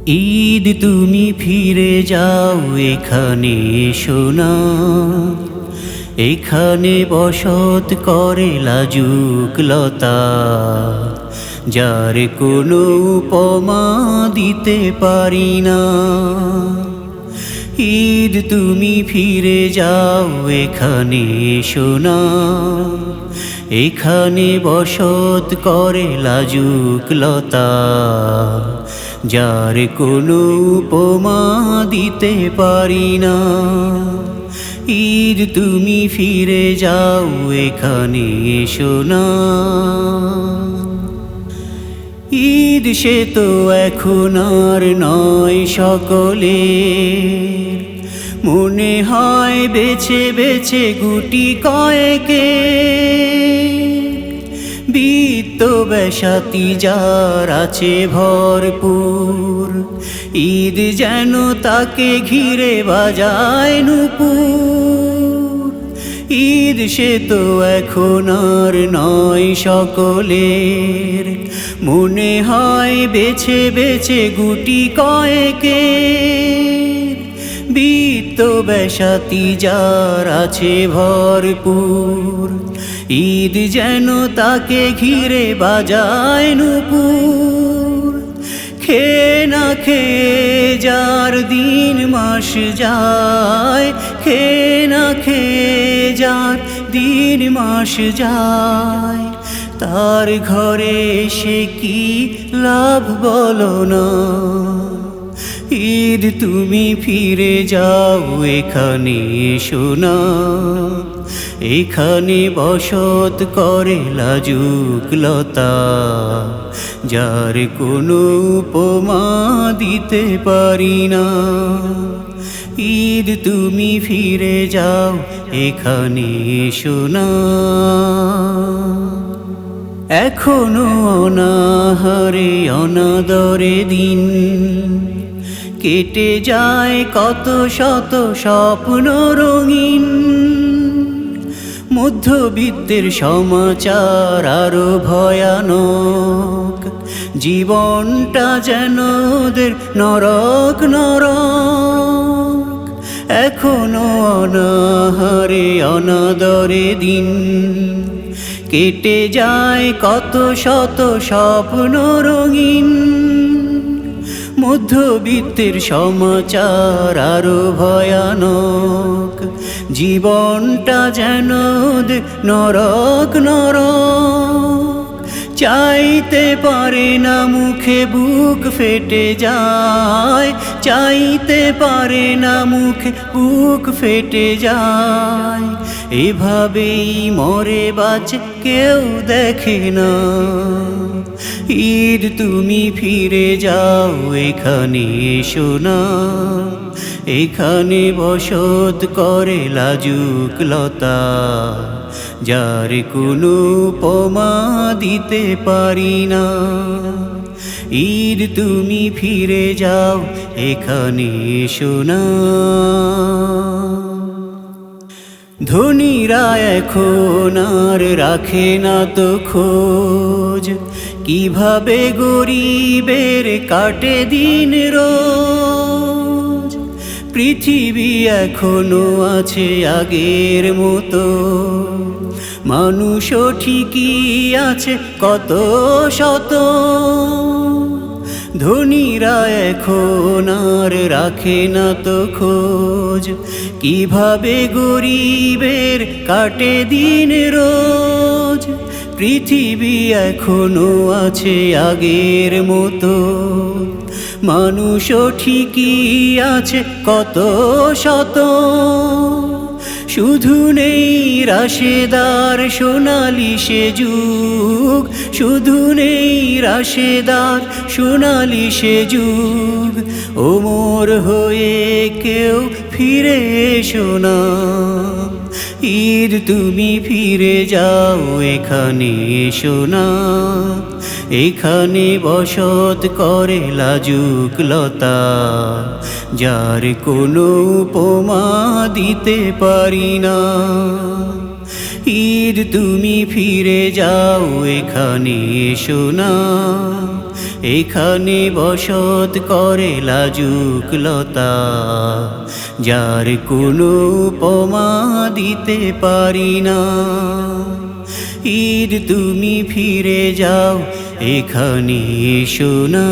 ঈদ তুমি ফিরে যাও এখানে সোনা, এখানে বসত করে লাজুক লতা, যার কোনো উপমা দিতে পারি না। ঈদ তুমি ফিরে যাও এখানে সোনা, এখানে বসত করে লাজুক লতা, যার কোনো উপমা দিতে পারি না। ঈদ তুমি ফিরে যাও এখানে সোনা। ঈদ সে তো এখন আর নয় সকলের, মনে হয় বেছে বেছে গুটি কয়েকে। বিত্ত বেশাতি যার আছে ভরপুর, ঈদ যেন তাকে ঘিরে বাজায় নূপুর। ঈদ সে তো এখন আর নয় সকলের, মনে হয় বেছে বেছে গুটি কয়েকে। বিত্ত বেশাতি যার আছে ভরপুর, ঈদ যেন তাকে ঘিরে বাজায় নূপুর। খেয়ে না খেয়ে যার দিন মাস যায়, খেয়ে না খেয়ে যার দিন মাস যায়, তার ঘরে এসে কি লাভ বলো না। ঈদ তুমি ফিরে যাও এখানে সোনা, এখানে বসত করে লাজুক লতা, যার কোনো উপমা দিতে পারি না। ঈদ তুমি ফিরে যাও এখানে সোনা। এখনো অনাহারে অনাদরে দিন কেটে যায় কত শত স্বপ্ন রঙিন। মধ্যবিত্তের সমাচার আরো ভয়ানক, জীবনটা যেন ওদের নরক নরক। এখনো অনাহারে অনাদরে দিন কেটে যায় কত শত স্বপ্ন রঙিন। মধ্যবিত্তের সমাচার আরো ভয়ানক, জীবনটা যেন নরক নরক। চাইতে পারে না মুখে বুক ফেটে যায়, চাইতে পারে না মুখে বুক ফেটে যায়। এভাবেই মরে বাঁচে কেউ দেখে না। ঈদ তুমি ফিরে যাও এখানে সোনা, এখানে বসত করে লাজুক লতা, যার কোনো উপমা দিতে পারি না। ঈদ তুমি ফিরে যাও এখানে সোনা। ধনীরা এখন আর রাখে না তো খোঁজ, কিভাবে গরিবের কাটে দিন রোজ। পৃথিবী এখনো আছে আগের মতো, মানুষও ঠিকই আছে কত শত। ধনীরা এখন আর রাখে না তো খোঁজ, কিভাবে গরিবের কাটে দিন রোজ। পৃথিবী এখনো আছে আগের মতো, মানুষও ঠিকই আছে কত শত। শুধু নেই রাশেদার সোনালি সে যুগ, শুধু নেই রাশেদার সোনালি সে যুগ। ওমর হয়ে কেউ ফিরে এসো না। ঈদ তুমি ফিরে যাও এখানে সোনা, এখানে বসত করে লাজুক লতা, যার কোনো উপমা দিতে পারি না। ঈদ তুমি ফিরে যাও এখানে সোনা, এখানে বসত করে লাজুক লতা, যার কোনো উপমা দিতে পারি না। ঈদ তুমি ফিরে যাও, এখানে এসো না।